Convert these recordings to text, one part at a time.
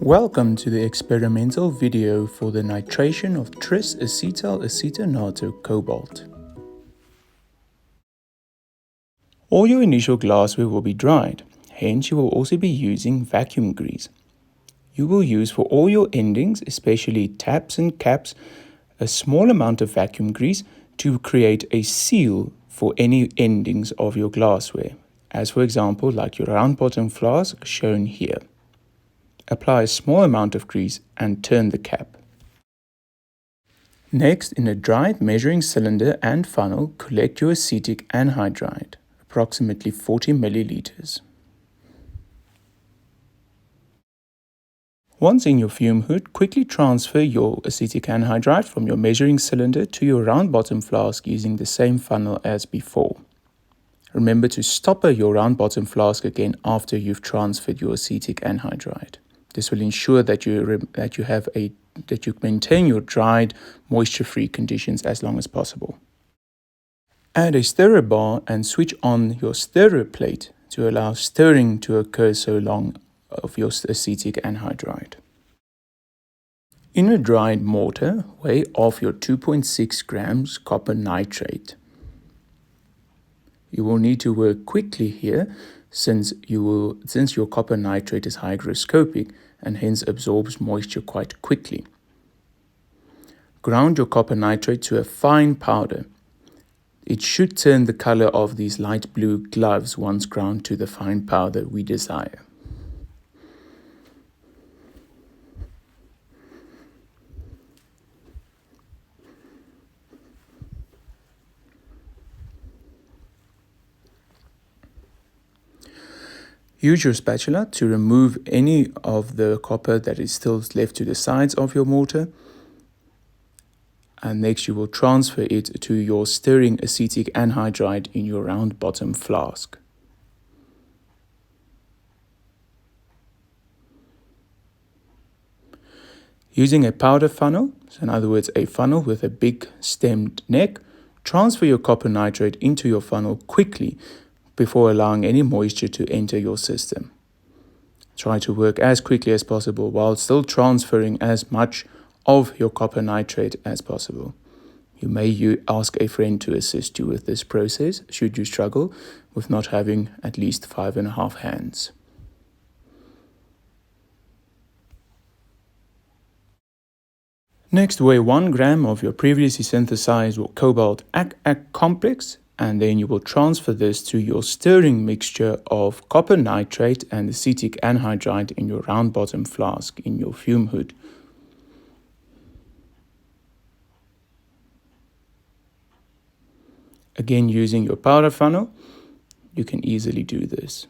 Welcome to the experimental video for the nitration of Tris acetylacetonato cobalt. All your initial glassware will be dried, hence you will also be using vacuum grease. You will use for all your endings, especially taps and caps, a small amount of vacuum grease to create a seal for any endings of your glassware, as for example like your round bottom flask shown here. Apply a small amount of grease and turn the cap. Next, in a dried measuring cylinder and funnel, collect your acetic anhydride, approximately 40 milliliters. Once in your fume hood, quickly transfer your acetic anhydride from your measuring cylinder to your round bottom flask using the same funnel as before. Remember to stopper your round bottom flask again after you've transferred your acetic anhydride. This will ensure that you maintain your dried, moisture-free conditions as long as possible. Add a stirrer bar and switch on your stirrer plate to allow stirring to occur so long of your acetic anhydride. In a dried mortar, weigh off your 2.6 grams copper nitrate. You will need to work quickly here since your copper nitrate is hygroscopic and hence absorbs moisture quite quickly. Ground your copper nitrate to a fine powder. It should turn the color of these light blue gloves once ground to the fine powder we desire. Use your spatula to remove any of the copper that is still left to the sides of your mortar. And next you will transfer it to your stirring acetic anhydride in your round bottom flask. Using a powder funnel, so in other words a funnel with a big stemmed neck, transfer your copper nitrate into your funnel quickly before allowing any moisture to enter your system. Try to work as quickly as possible while still transferring as much of your copper nitrate as possible. You may ask a friend to assist you with this process should you struggle with not having at least 5.5 hands. Next, weigh 1 gram of your previously synthesized cobalt Kock complex, and then you will transfer this to your stirring mixture of copper nitrate and acetic anhydride in your round bottom flask in your fume hood. Again, using your powder funnel, you can easily do this.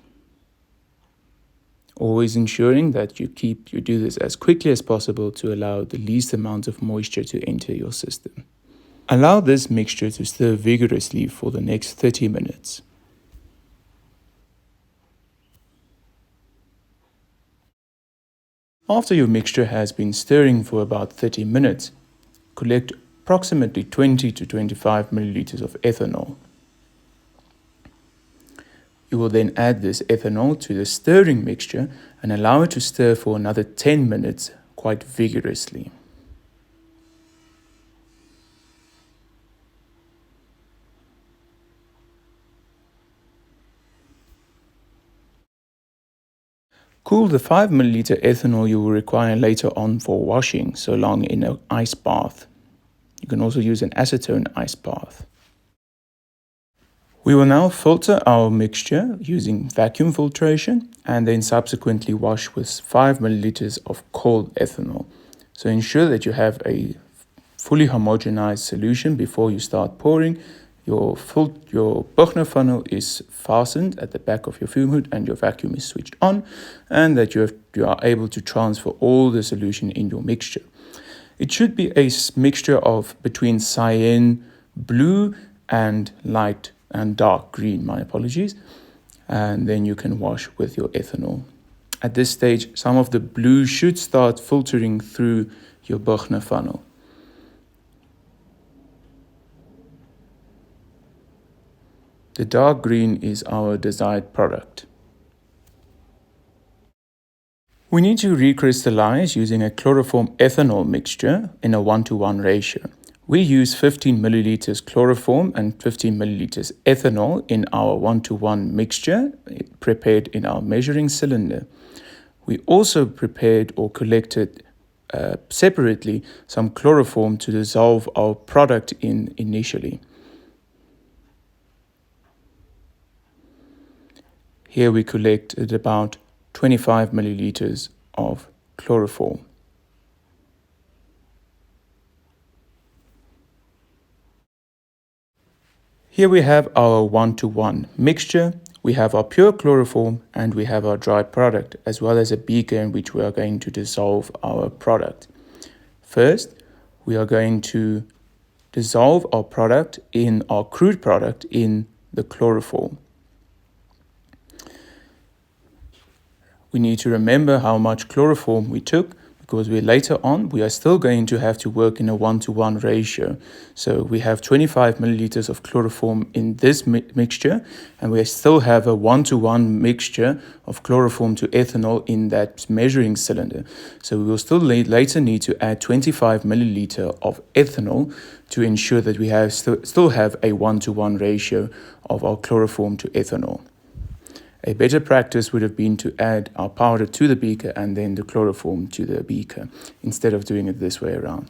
Always ensuring that you do this as quickly as possible to allow the least amount of moisture to enter your system. Allow this mixture to stir vigorously for the next 30 minutes. After your mixture has been stirring for about 30 minutes, collect approximately 20 to 25 milliliters of ethanol. You will then add this ethanol to the stirring mixture and allow it to stir for another 10 minutes quite vigorously. Cool the 5 milliliter ethanol you will require later on for washing, so long in an ice bath. You can also use an acetone ice bath. We will now filter our mixture using vacuum filtration and then subsequently wash with 5 milliliters of cold ethanol. So ensure that you have a fully homogenized solution before you start pouring. Your Buchner funnel is fastened at the back of your fume hood and your vacuum is switched on, and that you are able to transfer all the solution in your mixture. It should be a mixture of between cyan blue and light and dark green, my apologies, and then you can wash with your ethanol. At this stage, some of the blue should start filtering through your Buchner funnel. The dark green is our desired product. We need to recrystallize using a chloroform ethanol mixture in a 1:1 ratio. We use 15 milliliters chloroform and 15 milliliters ethanol in our 1:1 mixture prepared in our measuring cylinder. We also prepared or collected separately some chloroform to dissolve our product in initially. Here we collected about 25 milliliters of chloroform. Here we have our 1:1 mixture. We have our pure chloroform and we have our dry product, as well as a beaker in which we are going to dissolve our product. First, we are going to dissolve our product in our crude product in the chloroform. We need to remember how much chloroform we took, because later on we are still going to have to work in a 1:1 ratio. So we have 25 milliliters of chloroform in this mixture, and we still have a 1:1 mixture of chloroform to ethanol in that measuring cylinder. So we will still later need to add 25 milliliter of ethanol to ensure that we still have a 1:1 ratio of our chloroform to ethanol. A better practice would have been to add our powder to the beaker and then the chloroform to the beaker, instead of doing it this way around.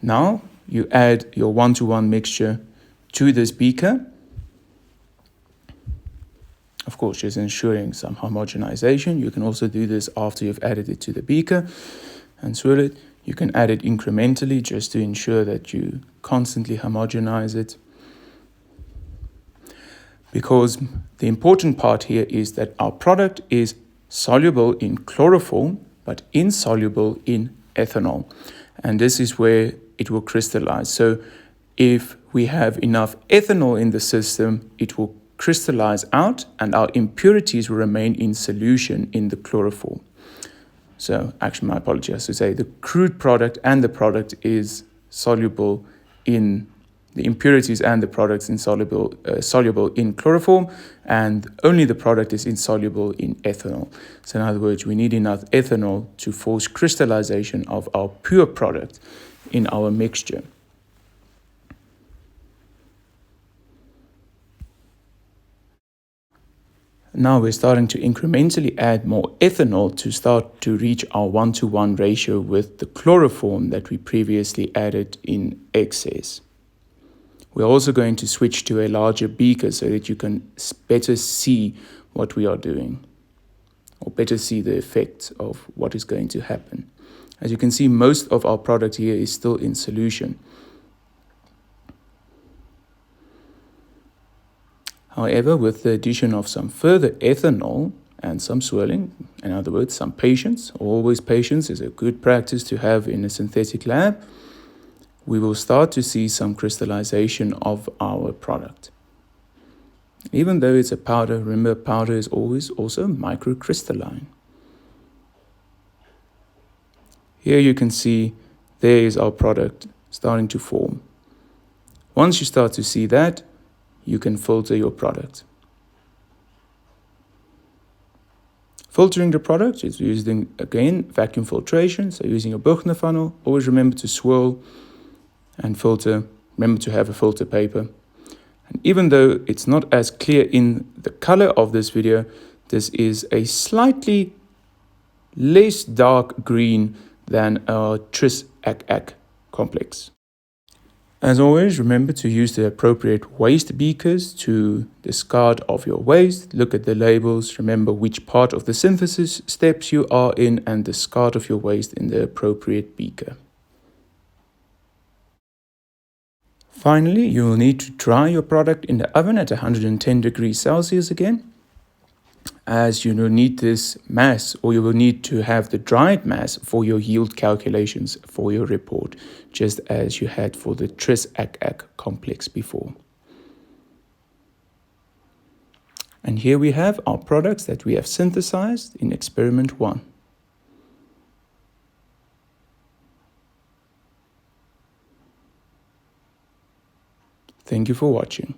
Now you add your 1:1 mixture to this beaker. Of course, just ensuring some homogenization. You can also do this after you've added it to the beaker and swirl it. You can add it incrementally just to ensure that you constantly homogenize it. Because the important part here is that our product is soluble in chloroform, but insoluble in ethanol. And this is where it will crystallize. So if we have enough ethanol in the system, it will crystallize out and our impurities will remain in solution in the chloroform. So actually, my apologies to say the crude product and the product is soluble in the impurities, and the products soluble in chloroform, and only the product is insoluble in ethanol. So in other words, we need enough ethanol to force crystallization of our pure product in our mixture. Now we're starting to incrementally add more ethanol to start to reach our 1:1 ratio with the chloroform that we previously added in excess. We're also going to switch to a larger beaker so that you can better see what we are doing, or better see the effects of what is going to happen. As you can see, most of our product here is still in solution. However, with the addition of some further ethanol and some swirling, in other words, some patience, always patience is a good practice to have in a synthetic lab, we will start to see some crystallization of our product. Even though it's a powder, remember powder is always also microcrystalline. Here you can see there is our product starting to form. Once you start to see that, you can filter your product. Filtering the product is using, again, vacuum filtration. So using a Buchner funnel, always remember to swirl and filter. Remember to have a filter paper. And even though it's not as clear in the color of this video, this is a slightly less dark green than our Tris Acc complex. As always, remember to use the appropriate waste beakers to discard of your waste. Look at the labels, remember which part of the synthesis steps you are in, and discard of your waste in the appropriate beaker. Finally, you will need to dry your product in the oven at 110 degrees Celsius again, as you will need this mass, or you will need to have the dried mass for your yield calculations for your report, just as you had for the Tris Acc complex before. And here we have our products that we have synthesized in experiment 1. Thank you for watching.